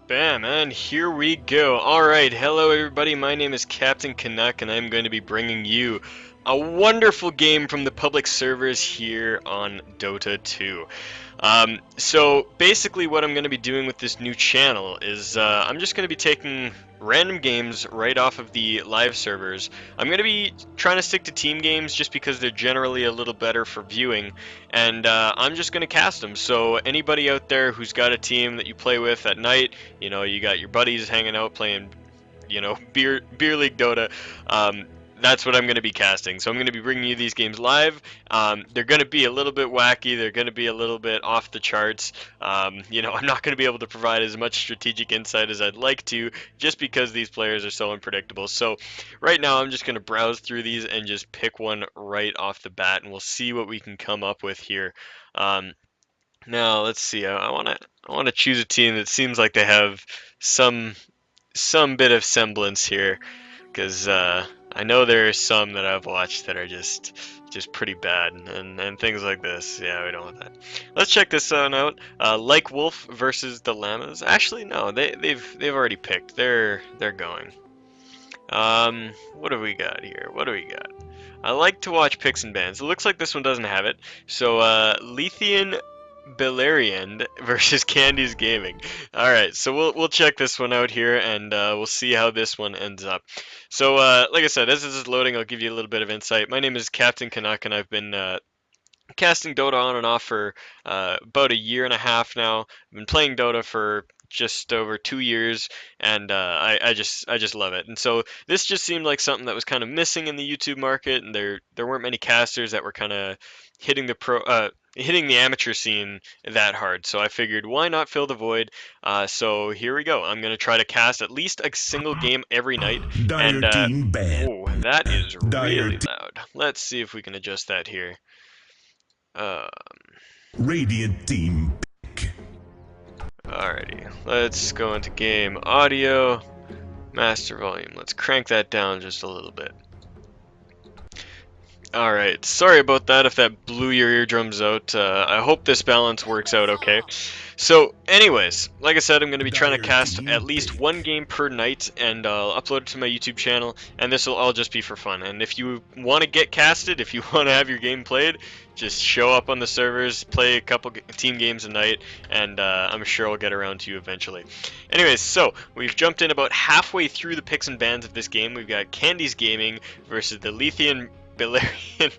Bam, and here we go. Alright, hello everybody, my name is Cptn.Canuck, and I'm going to be bringing you a wonderful game from the public servers here on Dota 2. So basically what I'm going to be doing with this new channel is I'm just going to be taking random games right off of the live servers. I'm going to be trying to stick to team games just because they're generally a little better for viewing, and I'm just going to cast them. So anybody out there who's got a team that you play with at night, you know, you got your buddies hanging out playing, you know, beer league Dota, that's what I'm going to be casting. So I'm going to be bringing you these games live. They're going to be a little bit wacky. They're going to be a little bit off the charts. You know, I'm not going to be able to provide as much strategic insight as I'd like to, just because these players are so unpredictable. So right now I'm just going to browse through these and just pick one right off the bat, and we'll see what we can come up with here. Now let's see. I want to choose a team that seems like they have some bit of semblance here, because I know there are some that I've watched that are just pretty bad, and things like this. Yeah, we don't want that. Let's check this one out. Like Wolf versus the Llamas. Actually, no, they've already picked. They're going. What do we got here? What do we got? I like to watch picks and bans. It looks like this one doesn't have it. So Lethian Beleriand versus Candy's Gaming. Alright, so we'll check this one out here, and we'll see how this one ends up. So, like I said, as this is loading, I'll give you a little bit of insight. My name is Cptn.Canuck, and I've been casting Dota on and off for about a year and a half now. I've been playing Dota for just over 2 years, and I just love it. And so this just seemed like something that was kind of missing in the YouTube market, and there weren't many casters that were kind of hitting the amateur scene that hard. So I figured, why not fill the void? So here we go. I'm gonna try to cast at least a single game every night. And oh, that is really loud. Let's see if we can adjust that here. Radiant team pick. Alrighty, let's go into game audio, master volume. Let's crank that down just a little bit. Alright, sorry about that if that blew your eardrums out. I hope this balance works out okay. So, anyways, like I said, I'm going to be trying to cast at least one game per night, and I'll upload it to my YouTube channel, and this will all just be for fun. And if you want to get casted, if you want to have your game played, just show up on the servers, play a couple team games a night, and I'm sure I'll get around to you eventually. Anyways, so we've jumped in about halfway through the picks and bans of this game. We've got Candy's Gaming versus the Lethian Beleriand.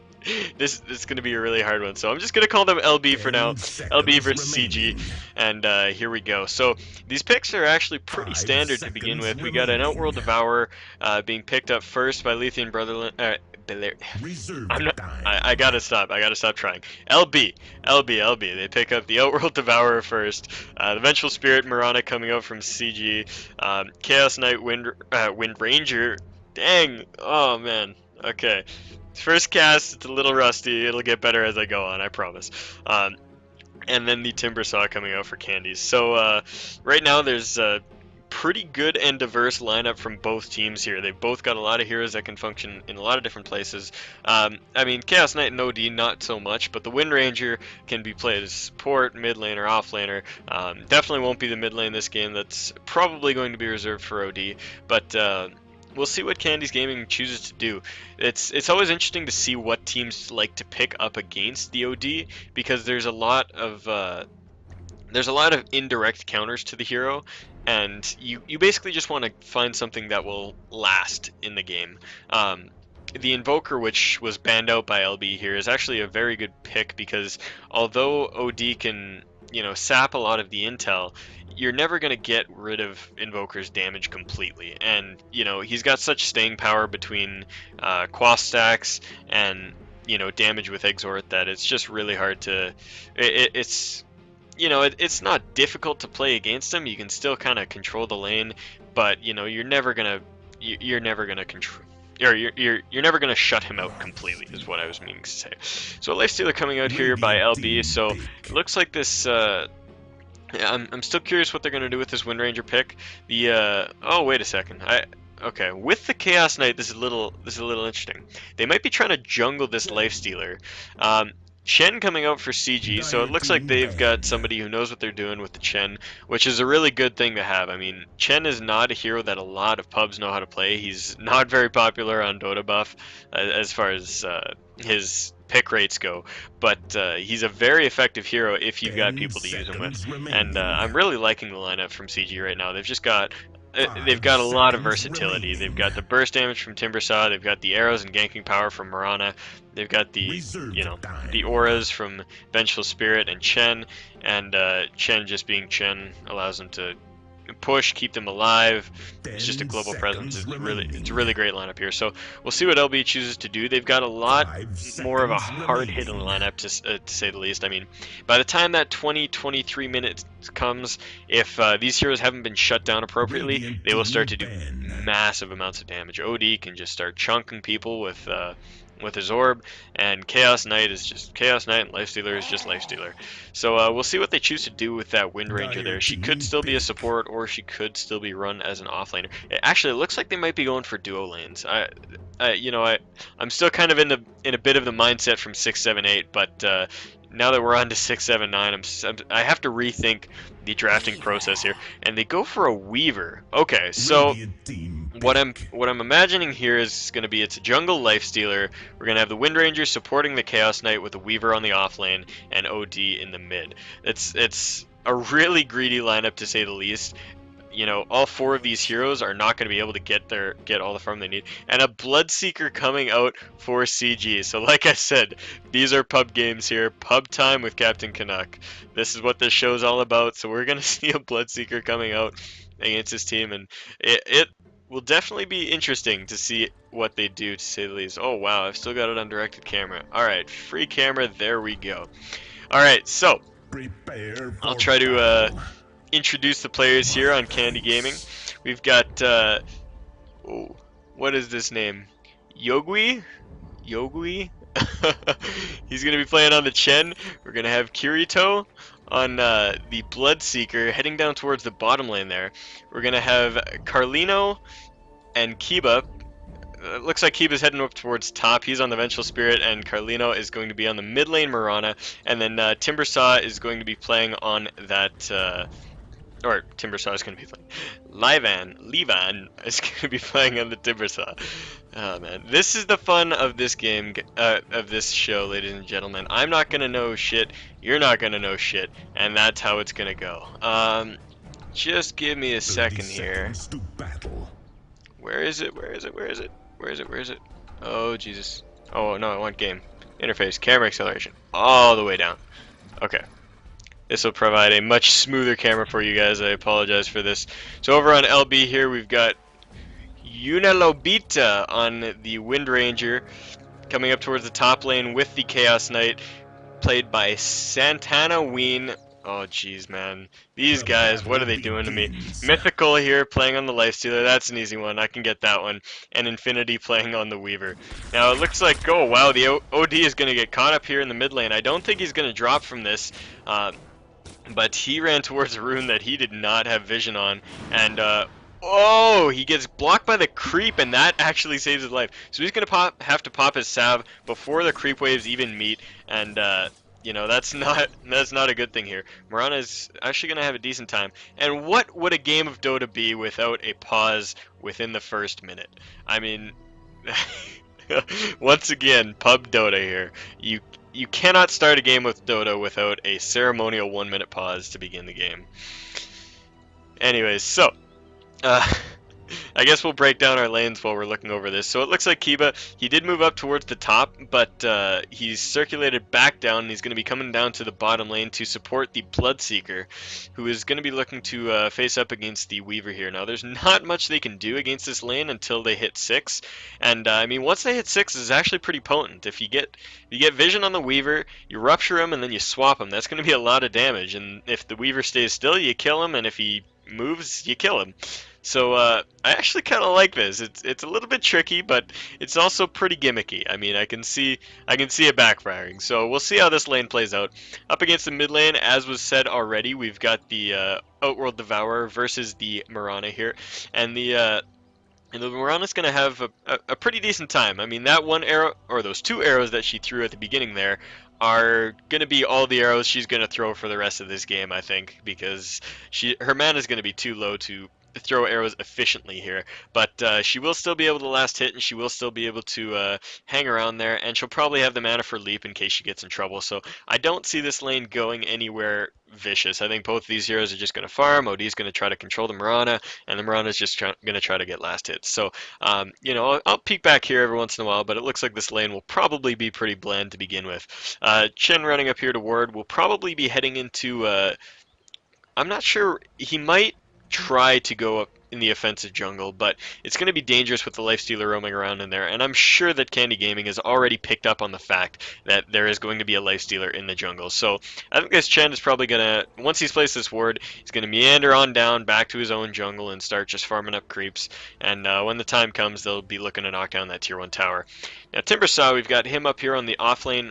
This is going to be a really hard one, so I'm just going to call them LB for now. LB versus CG, and here we go. So these picks are actually pretty standard to begin with. We got an Outworld Devourer being picked up first by Leithian I gotta stop. I gotta stop trying. LB. They pick up the Outworld Devourer first. The Vengeful Spirit Mirana coming out from CG. Chaos Knight Wind Ranger. Dang. Oh man. Okay. First cast, it's a little rusty. It'll get better as I go on, I promise. And then the Timber Saw coming out for Candies. So right now there's a pretty good and diverse lineup from both teams here. They've both got a lot of heroes that can function in a lot of different places. I mean, Chaos Knight and OD, not so much, but the Wind Ranger can be played as support, mid lane, or off laner. Definitely won't be the mid lane this game. That's probably going to be reserved for OD, but we'll see what Candy's Gaming chooses to do. It's always interesting to see what teams like to pick up against the OD, because there's a lot of indirect counters to the hero, and you basically just want to find something that will last in the game. The Invoker, which was banned out by LB here, is actually a very good pick, because although OD can, you know, sap a lot of the intel, you're never going to get rid of Invoker's damage completely. And, you know, he's got such staying power between quaff stacks and, you know, damage with Exort that it's just really hard to... It's it's not difficult to play against him. You can still kind of control the lane, but, you know, you're never going to control... You're never going to shut him out completely, is what I was meaning to say. So Lifestealer coming out here by LB, so it looks like this... I'm still curious what they're going to do with this Wind Ranger pick. Oh, wait a second. Okay, with the Chaos Knight, this is a little interesting. They might be trying to jungle this Lifestealer. Chen coming out for CG, so it Dire looks like team they've got ban. somebody who knows what they're doing with the Chen, which is a really good thing to have. I mean, Chen is not a hero that a lot of pubs know how to play. He's not very popular on Dota buff as far as his pick rates go, but he's a very effective hero if you've got 10 people to use him with. seconds And remaining. I'm really liking the lineup from CG right now. They've 5 got a lot of seconds versatility. They've remaining. got the burst damage from Timbersaw. They've got the arrows and ganking power from Mirana. They've got the Reserve the time. auras from Vengeful Spirit and Chen, and Chen just being Chen allows them to push, keep them alive. It's just a 10 global presence. seconds It's a remaining. really great lineup here. So we'll see what LB chooses to do. They've got a lot 5 more of a seconds hard-hitting remaining. lineup to say the least. I mean, by the time that 20-23 minutes comes, if these heroes haven't been shut down appropriately, Radiant they will start team to do ban. massive amounts of damage. OD can just start chunking people with his orb, and Chaos Knight is just Chaos Knight, and Lifestealer is just Lifestealer. So we'll see what they choose to do with that Wind Ranger Dire there. She could team still be a pick. support, or she could still be run as an offlaner. Actually, it looks like they might be going for duo lanes. I'm still kind of in a bit of the mindset from 678, but now that we're on to 679, I have to rethink the drafting process here, and they go for a Weaver. Okay, so Radiant team what I'm pick. what I'm imagining here is going to be it's a jungle lifestealer. We're going to have the Wind Ranger supporting the Chaos Knight with the Weaver on the off lane and OD in the mid. It's a really greedy lineup to say the least. You know, all four of these heroes are not going to be able to get all the farm they need, and a Bloodseeker coming out for CG. So like I said, these are pub games here, pub time with Cptn.Canuck. This is what this show's all about. So we're going to see a Bloodseeker coming out against his team, and it will definitely be interesting to see what they do, to say the least. Oh wow, I've still got it on directed camera. All right, free camera, there we go. All right, so Prepare I'll for try to battle. introduce the players here on Candy Gaming. We've got oh, what is this name? Yogui? Yogui? He's gonna be playing on the Chen. We're gonna have Kirito on the Bloodseeker heading down towards the bottom lane there. We're gonna have Carlino and Kiba. It looks like Kiba's heading up towards top. He's on the Vengeful Spirit, and Carlino is going to be on the mid lane Mirana, and then Timbersaw is going to be playing on that or Timbersaw is going to be playing. Levan is going to be playing on the Timbersaw. Oh man, this is the fun of this game, of this show, ladies and gentlemen. I'm not going to know shit, you're not going to know shit, and that's how it's going to go. Just give me a 30 second here. seconds to battle. Where is it? Where is it? Where is it? Where is it? Where is it? Oh Jesus. Oh no, I want game. Interface, camera acceleration, all the way down. Okay. This will provide a much smoother camera for you guys. I apologize for this. So over on LB here, we've got Unalobita on the Wind Ranger coming up towards the top lane with the Chaos Knight, played by Santana Ween. Oh jeez, man. These The guys, what battle are they doing to me? begins. Mythical here playing on the Lifestealer. That's an easy one. I can get that one. And Infinity playing on the Weaver. Now it looks like, oh wow, the OD is going to get caught up here in the mid lane. I don't think he's going to drop from this. But he ran towards a rune that he did not have vision on, and oh, he gets blocked by the creep, and that actually saves his life. So he's gonna have to pop his salve before the creep waves even meet, and you know, that's not a good thing here. Mirana is actually gonna have a decent time. And what would a game of Dota be without a pause within the first minute? I mean, once again, pub Dota here. You cannot start a game with Dota without a ceremonial 1 minute pause to begin the game. Anyways, so uh, I guess we'll break down our lanes while we're looking over this. So it looks like Kiba, he did move up towards the top, but he's circulated back down, and he's going to be coming down to the bottom lane to support the Bloodseeker, who is going to be looking to face up against the Weaver here. Now, there's not much they can do against this lane until they hit 6, and I mean, once they hit 6, it's actually pretty potent. If you get vision on the Weaver, you rupture him, and then you swap him. That's going to be a lot of damage, and if the Weaver stays still, you kill him, and if he moves, you kill him. So I actually kind of like this. It's a little bit tricky, but it's also pretty gimmicky. I mean, I can see it backfiring. So we'll see how this lane plays out. Up against the mid lane, as was said already, we've got the Outworld Devourer versus the Mirana here, and the Mirana's going to have a pretty decent time. I mean, that one arrow, or those two arrows that she threw at the beginning there, are going to be all the arrows she's going to throw for the rest of this game, I think, because her mana is going to be too low to throw arrows efficiently here, but she will still be able to last hit, and she will still be able to hang around there, and she'll probably have the mana for leap in case she gets in trouble. So I don't see this lane going anywhere vicious. I think both of these heroes are just going to farm. OD's going to try to control the Mirana, and the Mirana's just going to try to get last hits. So you know, I'll peek back here every once in a while, but it looks like this lane will probably be pretty bland to begin with. Chen running up here to ward will probably be heading into I'm not sure. He might try to go up in the offensive jungle, but it's going to be dangerous with the Lifestealer roaming around in there, and I'm sure that Candy Gaming has already picked up on the fact that there is going to be a Lifestealer in the jungle. So I think this Chen is probably going to, once he's placed this ward, he's going to meander on down back to his own jungle and start just farming up creeps, and when the time comes, they'll be looking to knock down that tier 1 tower. Now Timbersaw, we've got him up here on the off lane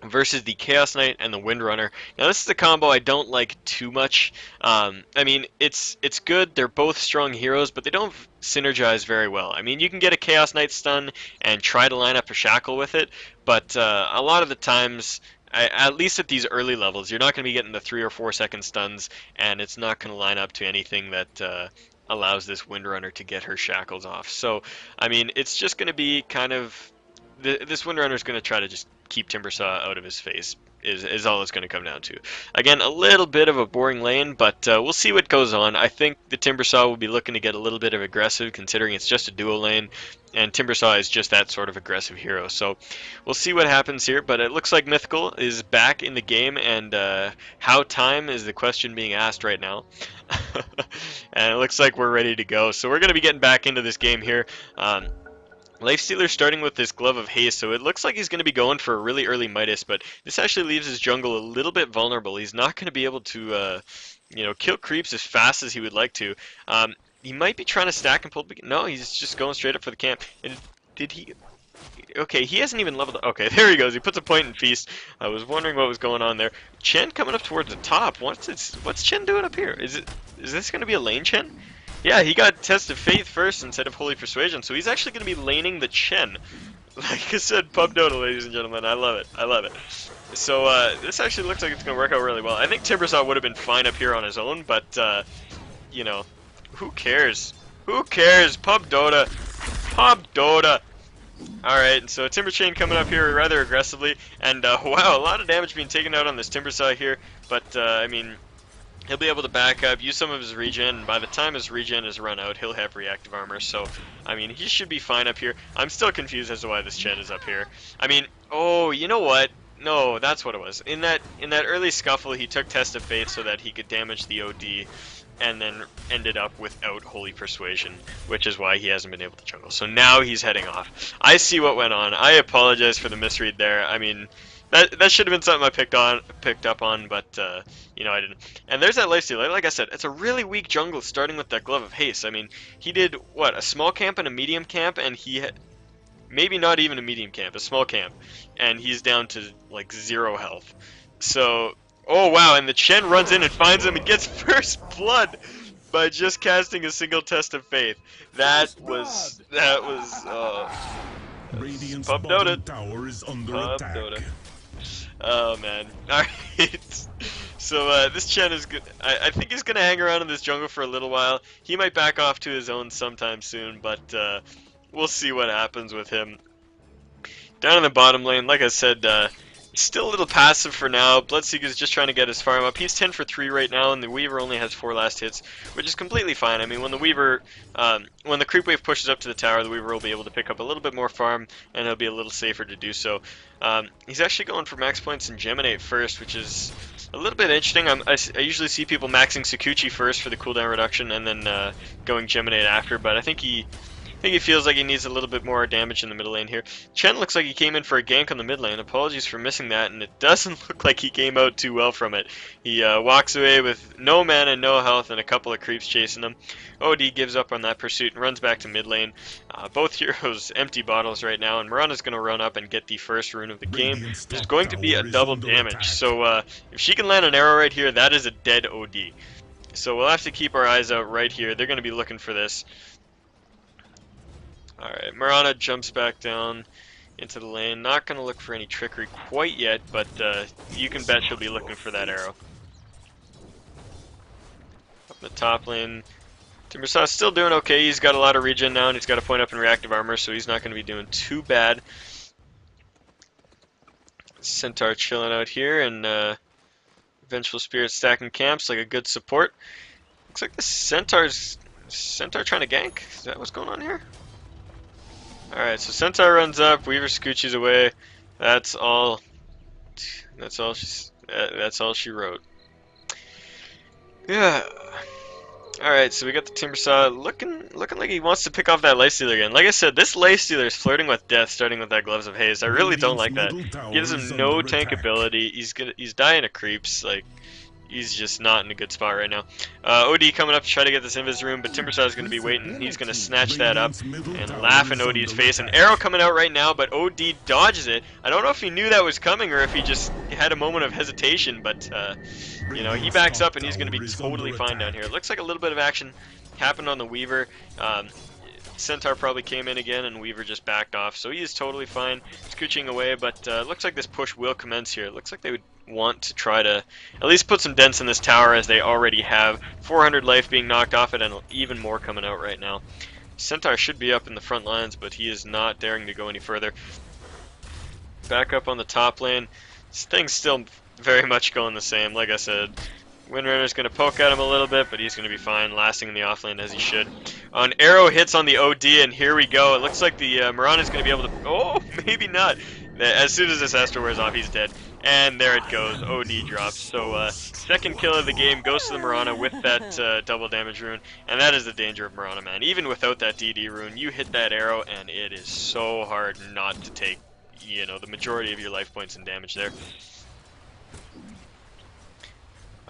versus the Chaos Knight and the Windrunner. Now this is a combo I don't like too much. I mean, it's good. They're both strong heroes, but they don't synergize very well. I mean, you can get a Chaos Knight stun and try to line up a Shackle with it, but a lot of the times, at least at these early levels, you're not going to be getting the 3 or 4 second stuns, and it's not going to line up to anything that allows this Windrunner to get her Shackles off. So, I mean, it's just going to be kind of... This Windrunner is going to try to just keep Timbersaw out of his face, is all it's going to come down to. Again, a little bit of a boring lane, but we'll see what goes on. I think the Timbersaw will be looking to get a little bit of aggressive, considering it's just a duo lane, and Timbersaw is just that sort of aggressive hero. So we'll see what happens here, but it looks like Mythical is back in the game, and how time is the question being asked right now. And it looks like we're ready to go. So we're going to be getting back into this game here. Lifestealer starting with this Glove of Haste, so it looks like he's going to be going for a really early Midas, but this actually leaves his jungle a little bit vulnerable. He's not going to be able to, you know, kill creeps as fast as he would like to. He might be trying to stack and pull... No, he's just going straight up for the camp. And did he... Okay, he hasn't even leveled... Okay, there he goes. He puts a point in Feast. I was wondering what was going on there. Chen coming up towards the top. What's Chen doing up here? Is this going to be a lane Chen? Yeah, he got Test of Faith first instead of Holy Persuasion, so he's actually going to be laning the Chen. Like I said, Pub Dota, ladies and gentlemen. I love it. I love it. So this actually looks like it's going to work out really well. I think Timbersaw would have been fine up here on his own, but, you know, who cares? Who cares? Pub Dota. Pub Dota. Alright, and so Timber Chain coming up here rather aggressively, and wow, a lot of damage being taken out on this Timbersaw here, but, I mean... He'll be able to back up, use some of his regen, and by the time his regen is run out, he'll have reactive armor. So, I mean, he should be fine up here. I'm still confused as to why this Chen is up here. I mean, oh, you know what? No, that's what it was. In that early scuffle, he took Test of Fate so that he could damage the OD, and then ended up without Holy Persuasion, which is why he hasn't been able to jungle. So now he's heading off. I see what went on. I apologize for the misread there. I mean... That should have been something I picked up on, but you know, I didn't. And there's that lifesteal. Like I said, it's a really weak jungle starting with that Glove of Haste. I mean, he did what, a small camp and a medium camp, and he had maybe not even a medium camp, a small camp, and he's down to like 0 health. So, oh wow, and the Chen runs in and finds him and gets first blood by just casting a single Test of Faith. That was Radiant's Pub bottom Dota. tower is under Pub attack. Dota. Oh man. Alright. So this Chen is good. I think he's gonna hang around in this jungle for a little while. He might back off to his own sometime soon, but we'll see what happens with him. Down in the bottom lane, like I said, still a little passive for now. Bloodseeker is just trying to get his farm up. He's 10 for 3 right now, and the Weaver only has 4 last hits, which is completely fine. I mean, when the Weaver, when the creep wave pushes up to the tower, the Weaver will be able to pick up a little bit more farm, and he'll be a little safer to do so. He's actually going for max points in Geminate first, which is a little bit interesting. I usually see people maxing Sakuchi first for the cooldown reduction, and then going Geminate after, but I think he feels like he needs a little bit more damage in the middle lane here. Chen looks like he came in for a gank on the mid lane. Apologies for missing that, and it doesn't look like he came out too well from it. He walks away with no mana, no health, and a couple of creeps chasing him. OD gives up on that pursuit and runs back to mid lane. Both heroes empty bottles right now, and Mirana's going to run up and get the first rune of the game. There's going to be a double damage, so if she can land an arrow right here, that is a dead OD. So we'll have to keep our eyes out right here. They're going to be looking for this. Alright, Mirana jumps back down. into the lane. Not going to look for any trickery quite yet, but you can bet she'll be looking for that arrow. Up in the top lane, Timbersaw's still doing okay. He's got a lot of regen now, and he's got a point up in reactive armor, so he's not going to be doing too bad. Centaur chilling out here, and Vengeful Spirit stacking camps like a good support. Looks like the Centaur trying to gank. Is that what's going on here? Alright, so Centaur runs up, Weaver scooches away. That's all she wrote. Yeah. Alright, so we got the Timbersaw looking like he wants to pick off that Lifestealer again. Like I said, this Lifestealer is flirting with death, starting with that Gloves of Haze. I really don't like that. Gives him no tank ability. He's dying to creeps. Like, he's just not in a good spot right now. OD coming up to try to get this Invis room, but Timbersaw is going to be waiting. He's going to snatch that up and laugh in OD's face. An arrow coming out right now, but OD dodges it. I don't know if he knew that was coming or if he just had a moment of hesitation, but you know, he backs up and he's going to be totally fine down here. It looks like a little bit of action happened on the Weaver. Centaur probably came in again and Weaver just backed off, so he is totally fine, scooching away, but looks like this push will commence here. It looks like they would want to try to at least put some dents in this tower, as they already have. 400 life being knocked off it, and even more coming out right now. Centaur should be up in the front lines, but he is not daring to go any further. Back up on the top lane. This thing's still very much going the same. Like I said, Windrunner's going to poke at him a little bit, but he's going to be fine, lasting in the offlane as he should. An arrow hits on the OD, and here we go. It looks like the Mirana's going to be able to... Oh, maybe not. As soon as this Astro wears off, he's dead. And there it goes. OD drops. So, second kill of the game goes to the Mirana with that double damage rune. And that is the danger of Mirana, man. Even without that DD rune, you hit that arrow, and it is so hard not to take, you know, the majority of your life points and damage there.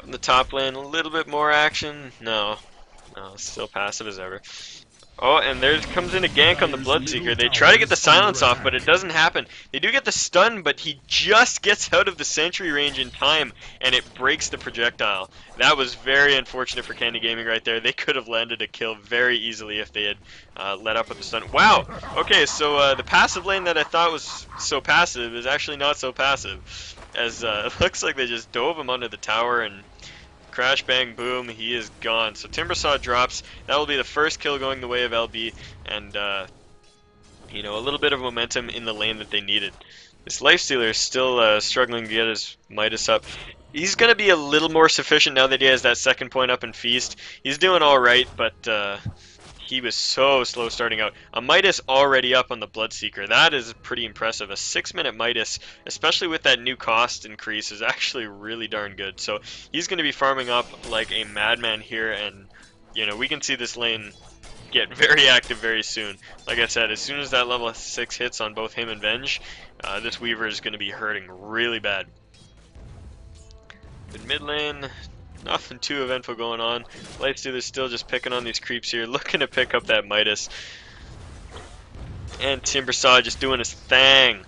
On the top lane, a little bit more action. No, still passive as ever. Oh, and there comes in a gank on the Bloodseeker. They try to get the silence off, but it doesn't happen. They do get the stun, but he just gets out of the sentry range in time, and it breaks the projectile. That was very unfortunate for Candy Gaming right there. They could have landed a kill very easily if they had let up with the stun. Wow! Okay, so the passive lane that I thought was so passive is actually not so passive, as it looks like they just dove him under the tower, and crash, bang, boom, he is gone. So Timbersaw drops. That will be the first kill going the way of LB, and you know, a little bit of momentum in the lane that they needed. This Lifestealer is still struggling to get his Midas up. He's going to be a little more sufficient now that he has that second point up in Feast. He's doing alright, but he was so slow starting out. A Midas already up on the Bloodseeker. That is pretty impressive. A 6-minute Midas, especially with that new cost increase, is actually really darn good. So he's going to be farming up like a madman here, and you know, we can see this lane get very active very soon. Like I said, as soon as that level 6 hits on both him and Venge, this Weaver is going to be hurting really bad. In mid lane, nothing too eventful going on. Lightstealer's still just picking on these creeps here, looking to pick up that Midas. And Timbersaw just doing his thing.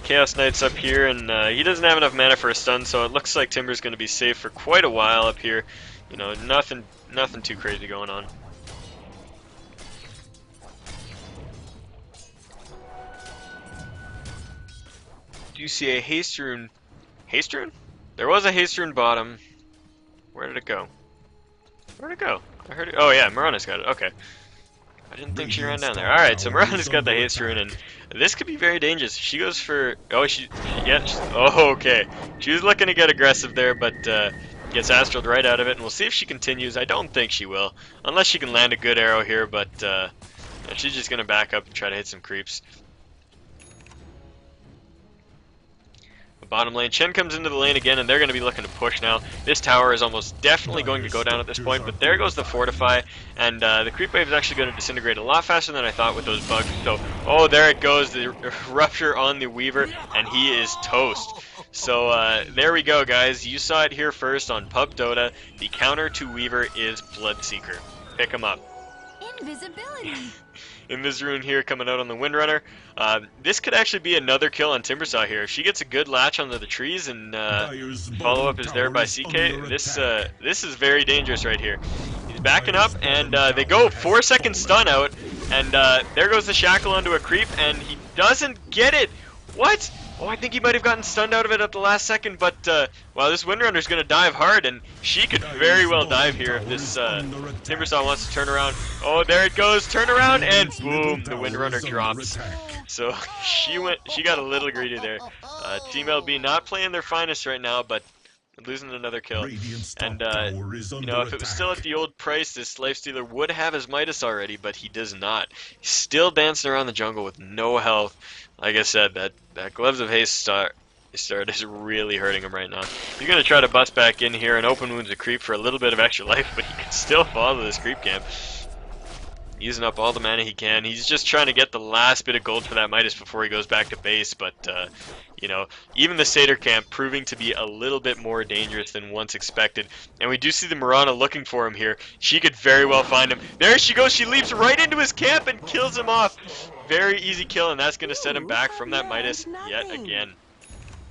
Chaos Knight's up here, and he doesn't have enough mana for a stun, so it looks like Timber's going to be safe for quite a while up here. You know, nothing too crazy going on. Do you see a haste rune? Haste rune? There was a haste rune bottom. Where did it go? Where'd it go? I heard it. Oh yeah, Mirana's got it. Okay. I didn't think she ran down there. Alright, so Mirana's got the haste rune, and this could be very dangerous. She goes for... Oh, oh, okay. She was looking to get aggressive there, but gets astraled right out of it, and we'll see if she continues. I don't think she will, unless she can land a good arrow here, but she's just going to back up and try to hit some creeps. Bottom lane, Chen comes into the lane again, and they're going to be looking to push now. This tower is almost definitely going to go down at this point, but there goes the Fortify, and the creep wave is actually going to disintegrate a lot faster than I thought with those bugs. So, oh, there it goes, the Rupture on the Weaver, and he is toast. So, there we go, guys. You saw it here first on Pub Dota. The counter to Weaver is Bloodseeker. Pick him up. Invisibility. In this rune here coming out on the Windrunner. This could actually be another kill on Timbersaw here. If she gets a good latch under the trees, and follow-up is there by CK, this is very dangerous right here. He's backing up, and they go 4-second stun out, and there goes the shackle onto a creep, and he doesn't get it. What? Oh, I think he might have gotten stunned out of it at the last second, but, wow, this Windrunner's going to dive hard, and she could very well dive here if this Timbersaw wants to turn around. Oh, there it goes, turn around, and boom, the Windrunner drops. So she got a little greedy there. Team LB not playing their finest right now, but losing another kill. And, you know, if it was still at the old price, this Lifestealer would have his Midas already, but he does not. He's still dancing around the jungle with no health. Like I said, that Gloves of Haste start is really hurting him right now. He's going to try to bust back in here and open wounds a creep for a little bit of extra life, but he can still follow this creep camp. Using up all the mana he can. He's just trying to get the last bit of gold for that Midas before he goes back to base, but, you know, even the Satyr camp proving to be a little bit more dangerous than once expected. And we do see the Mirana looking for him here. She could very well find him. There she goes. She leaps right into his camp and kills him off. Very easy kill, and that's going to set him back from that Midas yet again.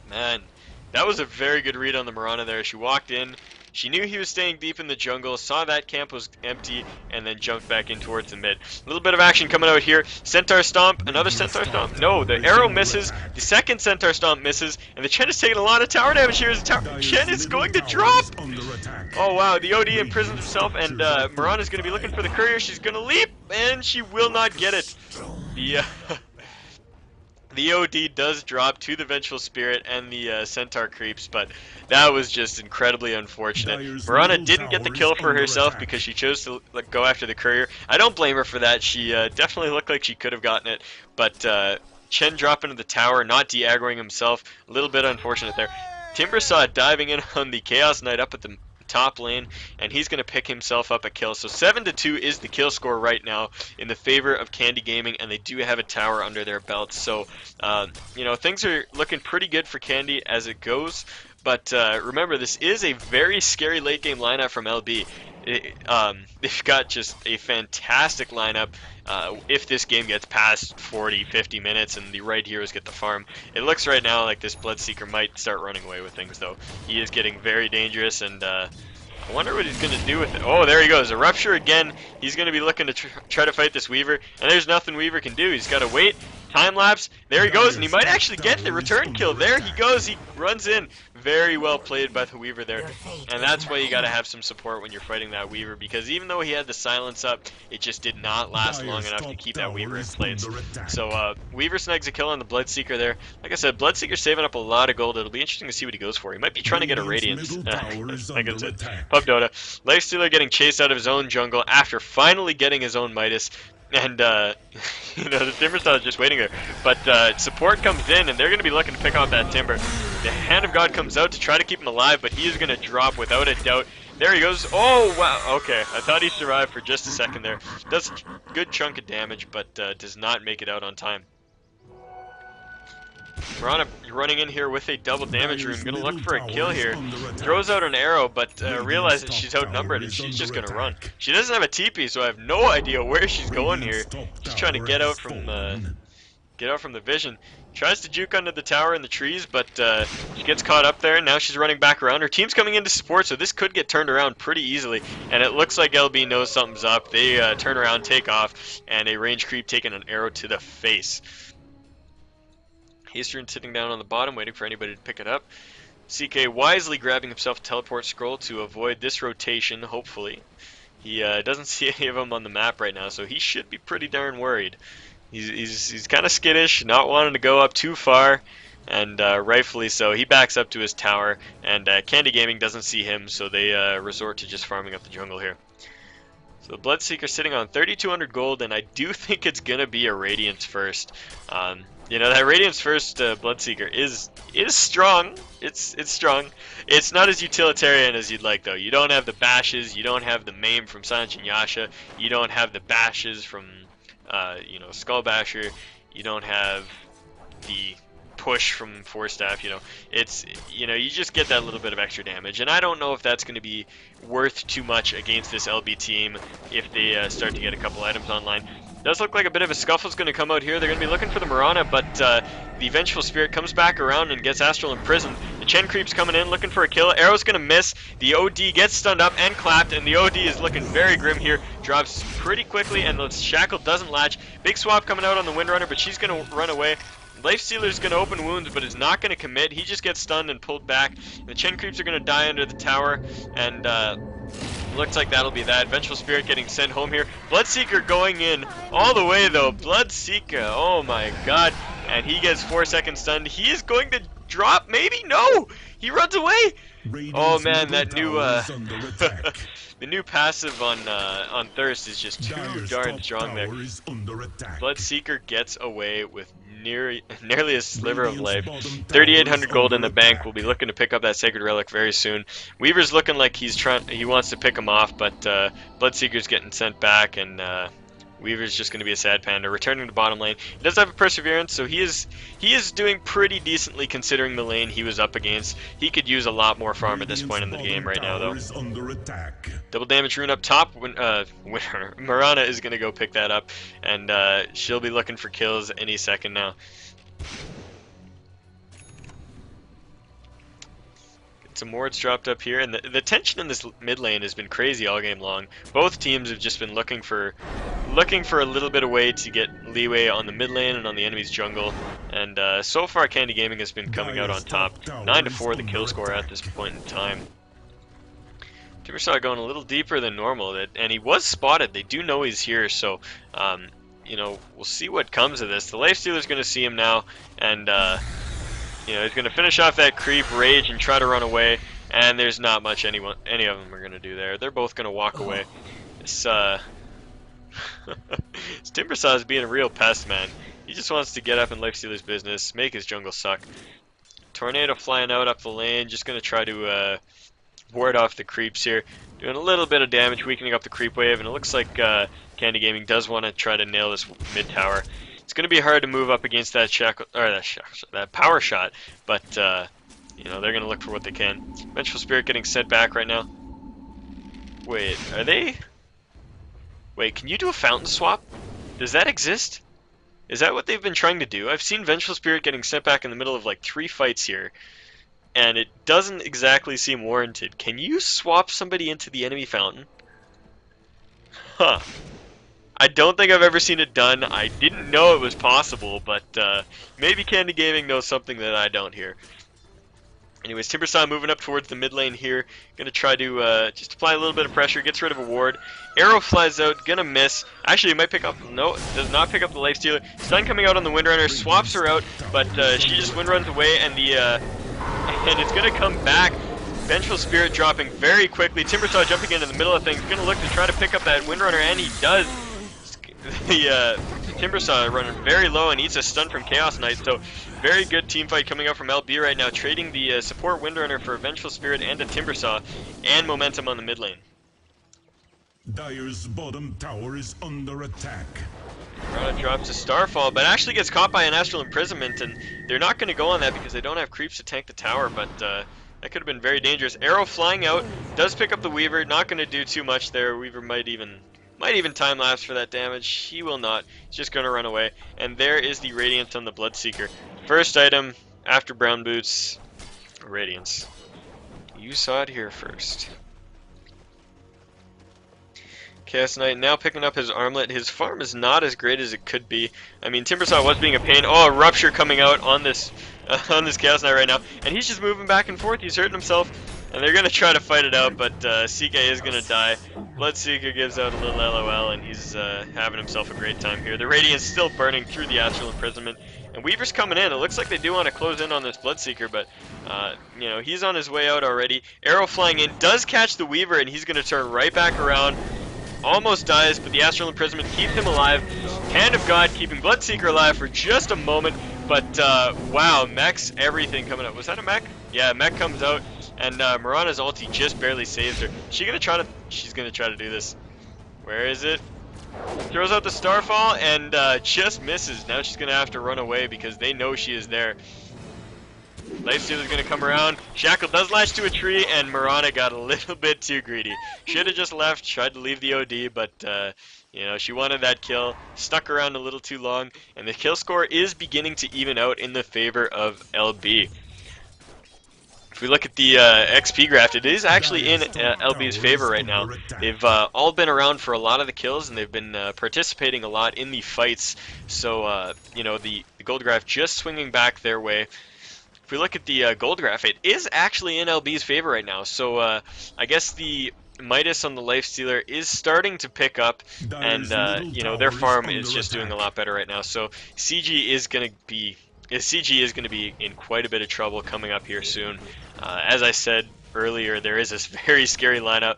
Man, that was a very good read on the Mirana there. She walked in. She knew he was staying deep in the jungle, saw that camp was empty, and then jumped back in towards the mid. A little bit of action coming out here. Centaur Stomp, another Centaur Stomp. No, the arrow misses. The second Centaur Stomp misses, and the Chen is taking a lot of tower damage here. Chen is going to drop! Oh wow, the OD imprisons himself, and Mirana is going to be looking for the courier. She's going to leap, and she will not get it. The OD does drop to the Vengeful Spirit and the Centaur creeps, but that was just incredibly unfortunate. Mirana didn't get the kill for herself because she chose to go after the courier. I don't blame her for that. She definitely looked like she could have gotten it, but Chen dropping into the tower, not de-aggroing himself, a little bit unfortunate there. Timbersaw diving in on the Chaos Knight up at the top lane, and he's going to pick himself up a kill. So 7-2 is the kill score right now in the favor of Candy Gaming, and they do have a tower under their belts. So, you know, things are looking pretty good for Candy as it goes. But remember, this is a very scary late game lineup from LB. They've got just a fantastic lineup. If this game gets past 40-50 minutes and the right heroes get the farm, it looks right now like this Bloodseeker might start running away with things, though. He is getting very dangerous, and I wonder what he's going to do with it. Oh, there he goes. A Rupture again. He's going to be looking to try to fight this Weaver, and there's nothing Weaver can do. He's got to wait. Time lapse. There he goes, and he might actually get the return kill. There he goes. He runs in. Very well played by the Weaver there. And that's why you got to have some support when you're fighting that Weaver, because even though he had the silence up, it just did not last long enough to keep that Weaver in place. So Weaver snags a kill on the Bloodseeker there. Like I said, Bloodseeker's saving up a lot of gold. It'll be interesting to see what he goes for. He might be trying to get a Radiance. Like I said, Pub Dota. Lifestealer getting chased out of his own jungle after finally getting his own Midas. And, you know, the Timbersaw is just waiting there. But support comes in, and they're going to be looking to pick off that Timber. The Hand of God comes out to try to keep him alive, but he is going to drop without a doubt. There he goes. Oh, wow. Okay, I thought he survived for just a second there. Does a good chunk of damage, but does not make it out on time. Mirana running in here with a double damage rune, gonna look for a kill here. Throws out an arrow, but realizes she's outnumbered and she's just gonna run. She doesn't have a TP, so I have no idea where she's going here. Just trying to get out from the vision. Tries to juke under the tower in the trees, but she gets caught up there. Now she's running back around. Her team's coming into support, so this could get turned around pretty easily. And it looks like LB knows something's up. They turn around, take off, and a range creep taking an arrow to the face. Eastern sitting down on the bottom, waiting for anybody to pick it up. CK wisely grabbing himself a teleport scroll to avoid this rotation, hopefully. He doesn't see any of them on the map right now, so he should be pretty darn worried. He's kind of skittish, not wanting to go up too far, and rightfully so. He backs up to his tower, and Candy Gaming doesn't see him, so they resort to just farming up the jungle here. So the Bloodseeker sitting on 3,200 gold, and I do think it's going to be a Radiance first. You know, that Radiance first Bloodseeker is strong. It's strong. It's not as utilitarian as you'd like, though. You don't have the bashes. You don't have the maim from Silent Yasha. You don't have the bashes from, you know, Skull Basher. You don't have the push from Force Staff. You know, it's, you know, you just get that little bit of extra damage, and I don't know if that's going to be worth too much against this LB team if they start to get a couple items online. Does look like a bit of a scuffle's going to come out here. They're going to be looking for the Mirana, but the Vengeful Spirit comes back around and gets Astral imprisoned. The Chen creep's coming in, looking for a kill. Arrow's gonna miss. The OD gets stunned up and clapped, and the OD is looking very grim here. Drops pretty quickly, and the Shackle doesn't latch. Big swap coming out on the Windrunner, but she's gonna run away. Lifestealer's gonna open wounds, but is not gonna commit. He just gets stunned and pulled back. The Chen creeps are gonna die under the tower, and looks like that'll be that. Vengeful Spirit getting sent home here. Bloodseeker going in all the way though. Bloodseeker, oh my god. And he gets 4 seconds stunned. He is going to drop, maybe? No! He runs away! Oh man, that new the new passive on Thirst is just too darn strong there. Bloodseeker gets away with nearly a sliver of life. 3,800 gold in the bank. We'll be looking to pick up that Sacred Relic very soon. Weaver's looking like he wants to pick him off, but Bloodseeker's getting sent back, and Weaver's just going to be a sad panda. Returning to bottom lane. He does have a Perseverance, so he is doing pretty decently considering the lane he was up against. He could use a lot more farm at this point in the game right now, though. Double damage rune up top. Mirana is going to go pick that up, and she'll be looking for kills any second now. Some wards dropped up here, and the tension in this mid lane has been crazy all game long. Both teams have just been looking for a little bit of way to get leeway on the mid lane and on the enemy's jungle, and so far Candy Gaming has been coming out on top. 9-4 the kill score at this point in time. Timbersaw going a little deeper than normal, and he was spotted. They do know he's here, so you know, we'll see what comes of this. The Lifestealer's going to see him now, and you know, he's going to finish off that creep, rage, and try to run away. And there's not much any of them are going to do there. They're both going to walk away. This this Timbersaw is being a real pest, man. He just wants to get up in Lifestealer's business, make his jungle suck. Tornado flying out up the lane, just going to try to ward off the creeps here. Doing a little bit of damage, weakening up the creep wave, and it looks like Candy Gaming does want to try to nail this mid tower. It's going to be hard to move up against that that power shot, but you know, they're going to look for what they can. Vengeful Spirit getting sent back right now. Wait, are they? Wait, can you do a fountain swap? Does that exist? Is that what they've been trying to do? I've seen Vengeful Spirit getting sent back in the middle of like 3 fights here, and it doesn't exactly seem warranted. Can you swap somebody into the enemy fountain? Huh. I don't think I've ever seen it done. I didn't know it was possible, but maybe Candy Gaming knows something that I don't here. Anyways, Timbersaw moving up towards the mid lane here. Gonna try to just apply a little bit of pressure, gets rid of a ward. Arrow flies out, gonna miss. Actually, it might pick up, no, it does not pick up the Lifestealer. Stun coming out on the Windrunner, swaps her out, but she just windruns away, and and it's gonna come back. Vengeful Spirit dropping very quickly. Timbersaw jumping into the middle of things, gonna look to try to pick up that Windrunner, and he does. The Timbersaw running very low and eats a stun from Chaos Knight, so very good team fight coming out from LB right now, trading the support Windrunner for a Vengeful Spirit and a Timbersaw, and momentum on the mid lane. Dire's bottom tower is under attack. Rana drops a Starfall, but actually gets caught by an Astral Imprisonment, and they're not going to go on that because they don't have creeps to tank the tower, but that could have been very dangerous. Arrow flying out, does pick up the Weaver, not going to do too much there. Weaver might even time lapse for that damage. He will not. He's just going to run away. And there is the Radiance on the Bloodseeker. First item after Brown Boots, Radiance. You saw it here first. Chaos Knight now picking up his armlet. His farm is not as great as it could be. I mean, Timbersaw was being a pain. Oh, a Rupture coming out on this Chaos Knight right now. And he's just moving back and forth. He's hurting himself. And they're going to try to fight it out, but CK is going to die. Bloodseeker gives out a little LOL, and he's having himself a great time here. The Radiant's still burning through the Astral Imprisonment. And Weaver's coming in. It looks like they do want to close in on this Bloodseeker, but you know, he's on his way out already. Arrow flying in, does catch the Weaver, and he's going to turn right back around. Almost dies, but the Astral Imprisonment keeps him alive. Hand of God keeping Bloodseeker alive for just a moment, but wow, mech's everything coming up. Was that a mech? Yeah, mech comes out. And Mirana's ulti just barely saves her. She's gonna try to do this. Where is it? Throws out the Starfall and just misses. Now she's gonna have to run away because they know she is there. Lifestealer's gonna come around. Shackle does latch to a tree, and Mirana got a little bit too greedy. Should have just left, tried to leave the OD, but you know, she wanted that kill. Stuck around a little too long, and the kill score is beginning to even out in the favor of LB. If we look at the XP graft, it is actually in LB's favor right now. They've all been around for a lot of the kills, and they've been participating a lot in the fights. So, you know, the gold graft just swinging back their way. If we look at the gold graph, it is actually in LB's favor right now. So I guess the Midas on the Lifestealer is starting to pick up, and you know, their farm is just doing a lot better right now. So CG is going to be in quite a bit of trouble coming up here soon. As I said earlier, there is this very scary lineup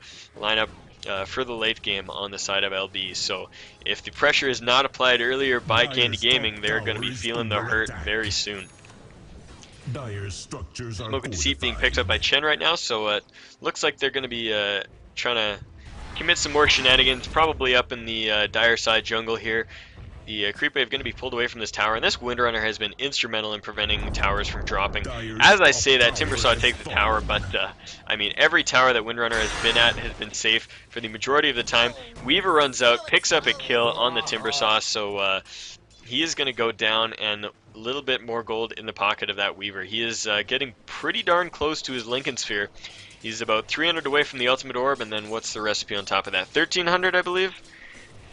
for the late game on the side of LB. So if the pressure is not applied earlier by Candy Gaming, they're going to be feeling the hurt very soon. Smoke and Deceit being picked up by Chen right now, so it looks like they're going to be trying to commit some more shenanigans, probably up in the dire side jungle here. The creep wave going to be pulled away from this tower, and this Windrunner has been instrumental in preventing towers from dropping. As I say that, Timbersaw takes the tower, but I mean, every tower that Windrunner has been at has been safe for the majority of the time. Weaver runs out, picks up a kill on the Timbersaw, so he is going to go down, and a little bit more gold in the pocket of that Weaver. He is getting pretty darn close to his Lincoln Sphere. He's about 300 away from the Ultimate Orb, and then what's the recipe on top of that? 1300, I believe?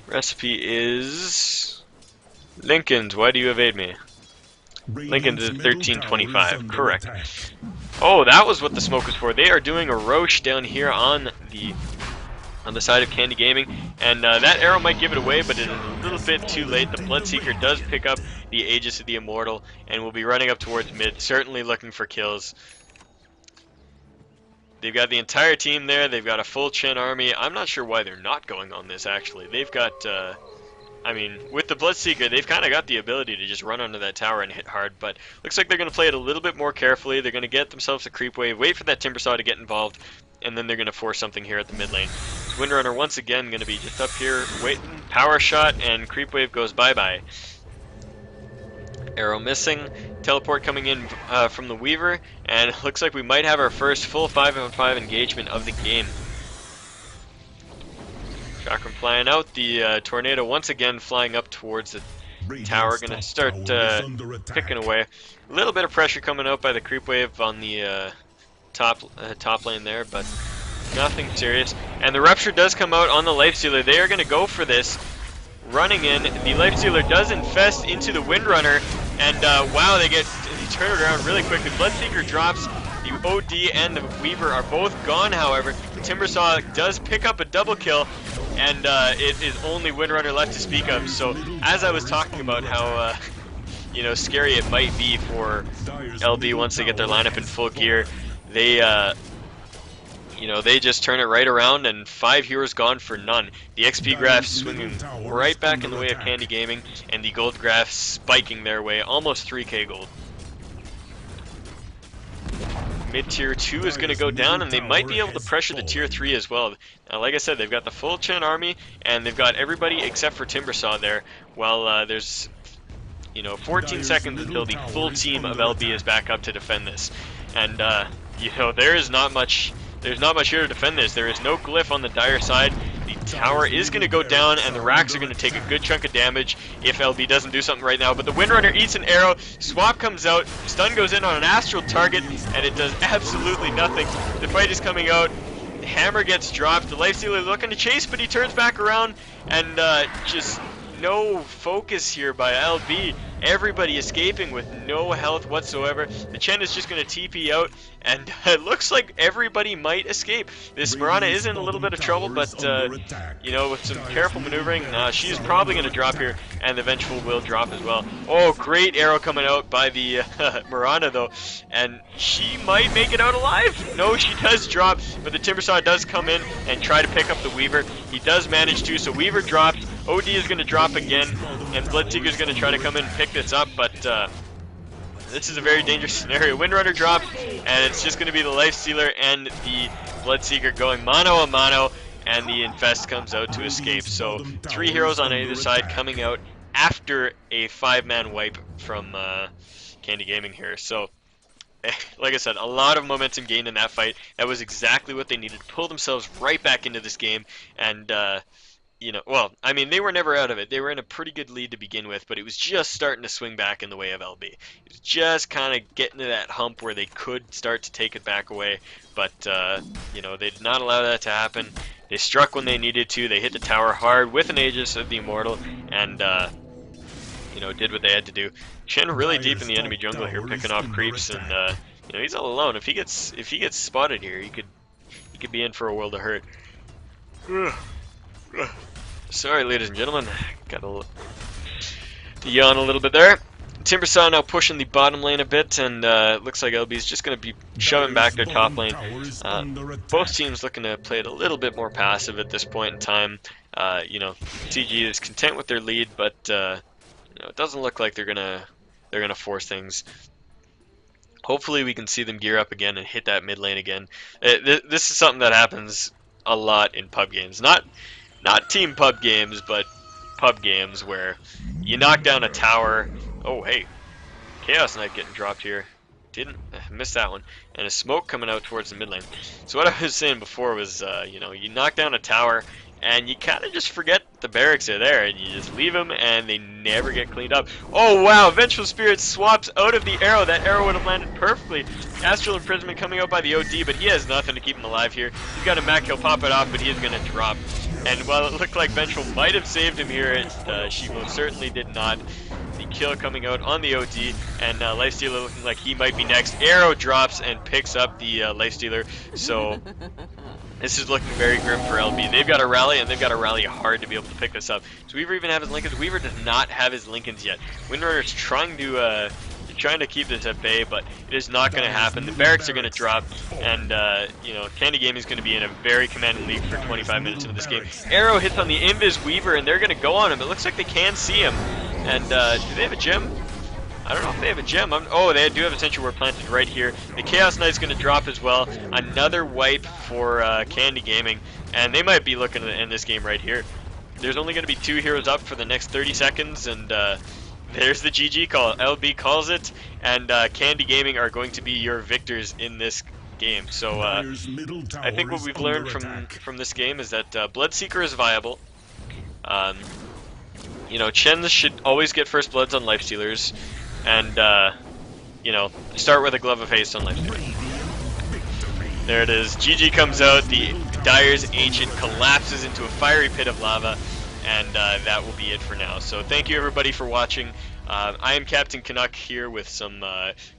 Recipe is... Lincoln's, why do you evade me? Lincoln's is 1325, correct. Oh, that was what the smoke was for. They are doing a Roche down here on the side of Candy Gaming, and that arrow might give it away, but it is a little bit too late. The Bloodseeker does pick up the Aegis of the Immortal, and will be running up towards mid, certainly looking for kills. They've got the entire team there. They've got a full Chen army. I'm not sure why they're not going on this, actually. They've got... I mean, with the Bloodseeker, they've kind of got the ability to just run under that tower and hit hard, but looks like they're going to play it a little bit more carefully. They're going to get themselves a creep wave, wait for that Timbersaw to get involved, and then they're going to force something here at the mid lane. Windrunner once again going to be just up here waiting, power shot, and creep wave goes bye-bye. Arrow missing, teleport coming in from the Weaver, and it looks like we might have our first full 5-on-5 engagement of the game. Chakram flying out, the tornado once again flying up towards the tower, going to start picking away. A little bit of pressure coming out by the creep wave on the top lane there, but nothing serious. And the rupture does come out on the Lifestealer. They are going to go for this. Running in, the Lifestealer does infest into the Windrunner, and wow, they turn it around really quickly. Bloodseeker drops. The OD and the Weaver are both gone, however. The Timbersaw does pick up a double kill, and it is only Windrunner left to speak of. So, as I was talking about how, you know, scary it might be for LB once they get their lineup in full gear, they, you know, they just turn it right around, and 5 heroes gone for none. The XP graph swinging right back in the way of Candy Gaming, and the gold graph spiking their way, almost 3k gold. Mid-tier 2 is going to go down, and they might be able to pressure the tier 3 as well. Now, like I said, they've got the full Chen army, and they've got everybody except for Timbersaw there, while there's, you know, 14 seconds until the full team of LB is back up to defend this. And, you know, there's not much here to defend this. There is no glyph on the dire side. The tower is going to go down, and the racks are going to take a good chunk of damage if LB doesn't do something right now. But the Windrunner eats an arrow, swap comes out, stun goes in on an astral target, and it does absolutely nothing. The fight is coming out. Hammer gets dropped. The Lifestealer looking to chase, but he turns back around, and just no focus here by LB. Everybody escaping with no health whatsoever. The Chen is just going to TP out, and it looks like everybody might escape. This Mirana is in a little bit of trouble, but you know, with some careful maneuvering, she's probably going to drop here, and the Vengeful will drop as well. Oh, great arrow coming out by the Mirana though, and she might make it out alive. No, she does drop, but the Timbersaw does come in and try to pick up the Weaver. He does manage to, so Weaver drops. OD is going to drop again, and Bloodseeker is going to try to come in and pick this up, but this is a very dangerous scenario. Windrunner drops, and it's just going to be the Lifestealer and the Bloodseeker going mano a mano, and the Infest comes out to escape. So 3 heroes on either side coming out after a 5-man wipe from Candy Gaming here. So, like I said, a lot of momentum gained in that fight. That was exactly what they needed to pull themselves right back into this game, and well, I mean, they were never out of it. They were in a pretty good lead to begin with, but it was just starting to swing back in the way of LB. It was just kind of getting to that hump where they could start to take it back away, but, they did not allow that to happen. They struck when they needed to. They hit the tower hard with an Aegis of the Immortal, and, did what they had to do. Chen really deep in the enemy jungle here, picking off creeps, and, he's all alone. If he gets spotted here, he could be in for a world of hurt. Sorry, ladies and gentlemen, got a yawn a little bit there. Timbersaw now pushing the bottom lane a bit, and looks like LB's just going to be shoving back their top lane. Both teams looking to play it a little bit more passive at this point in time. TG is content with their lead, but it doesn't look like they're gonna force things. Hopefully, we can see them gear up again and hit that mid lane again. This is something that happens a lot in pub games, not team pub games, but pub games where you knock down a tower. Oh, hey, Chaos Knight getting dropped here. Missed that one. And a smoke coming out towards the mid lane. So what I was saying before was, you knock down a tower and you kind of just forget the barracks are there, and you just leave them, and they never get cleaned up. Oh wow, Vengeful Spirit swaps out of the arrow. That arrow would have landed perfectly. Astral Imprisonment coming out by the OD, but he has nothing to keep him alive here. He's got a Mac, he'll pop it off, but he is going to drop. And while it looked like Vengeful might have saved him here, she most certainly did not. The kill coming out on the OD, and Lifestealer looking like he might be next. Arrow drops and picks up the Lifestealer, so this is looking very grim for LB. They've got to rally, and they've got to rally hard to be able to pick this up. Does Weaver even have his Lincolns? Weaver does not have his Lincolns yet. Windrunner's trying to keep this at bay, but it is not going to happen. The barracks are going to drop, and Candy Gaming is going to be in a very commanding lead for 25 minutes into this game. Arrow hits on the Invis Weaver, and they're going to go on him. It looks like they can see him. And do they have a gem? I don't know if they have a gem. Oh, they do have a Sentry Ward planted right here. The Chaos Knight's going to drop as well. Another wipe for Candy Gaming, and they might be looking to end this game right here. There's only going to be 2 heroes up for the next 30 seconds, and there's the GG call. LB calls it, and Candy Gaming are going to be your victors in this game. So I think what we've learned from this game is that Bloodseeker is viable. Chen should always get first bloods on Lifestealers, and start with a Glove of Haste on Lifestealers. There it is. GG comes out. The Dire's Ancient collapses into a fiery pit of lava, and that will be it for now. So thank you everybody for watching. I am Cptn.Canuck here with some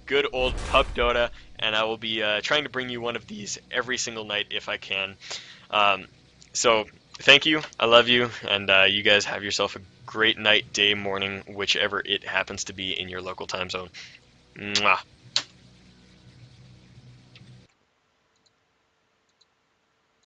good old pub Dota, and I will be trying to bring you one of these every single night if I can. So thank you, I love you, and you guys have yourself a great night, day, morning, whichever it happens to be in your local time zone. Mwah.